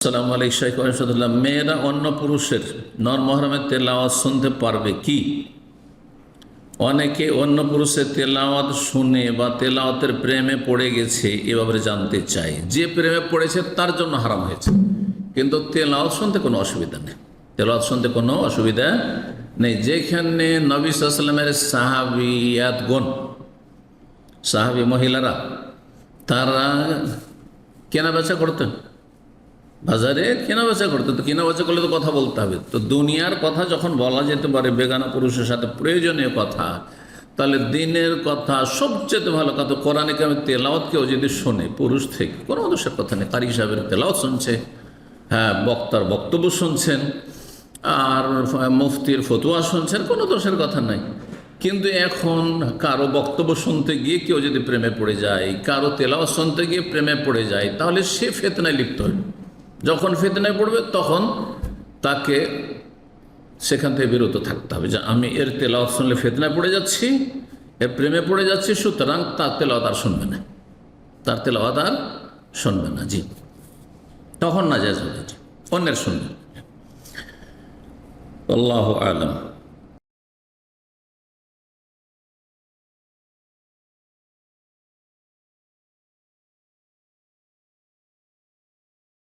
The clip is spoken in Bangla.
আসসালামু আলাইকুম শাইখ ওয়ারাহমাতুল্লাহ। মেয়েরা অন্য পুরুষের নর মুহররমের তেলাওয়াত শুনতে পারবে কি? অনেকে অন্য পুরুষের তেলাওয়াত শুনে বা তেলাওয়াতের প্রেমে পড়ে গেছে, এ ব্যাপারে জানতে চাই। যে প্রেমে পড়েছে তার জন্য হারাম হয়েছে, কিন্তু তেলাওয়াত শুনতে কোনো অসুবিধা নেই। তেলাওয়াত শুনতে কোনো অসুবিধা নেই। যেখানে নবী সাল্লাল্লাহু আলাইহি ওয়াসাল্লামের সাহাবিয়াতগণ, সাহাবী মহিলারা, তারা কেনাবেচা করতেন, বাজারে কেনাবেচা করতে। তো কেনাবেচা করলে তো কথা বলতে হবে। তো দুনিয়ার কথা যখন বলা যেতে পারে বেগানা পুরুষের সাথে প্রয়োজনীয় কথা, তাহলে দিনের কথা সবচেয়ে ভালো কথা। কোরআনে কারিমের তেলাওয়াত কেউ যদি শোনে পুরুষ থেকে, কোনো দোষের কথা নেই। কারি সাহেবের তেলাওয়াত শুনছে, হ্যাঁ, বক্তার বক্তব্য শুনছেন, আর মুফতির ফতুয়া শুনছেন, কোনো দোষের কথা নাই। কিন্তু এখন কারো বক্তব্য শুনতে গিয়ে কেউ যদি প্রেমে পড়ে যায়, কারো তেলাওয়াত শুনতে গিয়ে প্রেমে পড়ে যায়, তাহলে সে ফিতনায় লিপ্ত হয়। যখন ফিতনায় পড়বে তখন তাকে সেখান থেকে বিরত থাকতে হবে, যে আমি এর তেলাওয়াত শুনলে ফিতনায় পড়ে যাচ্ছি, এর প্রেমে পড়ে যাচ্ছি, সুতরাং তার তেলাওয়াত আর শুনবে না, তার তেলাওয়াত আর শুনবে না। জি, তখন না জায়েজ হবে, অন্যের শুনবে। আল্লাহু আ'লাম।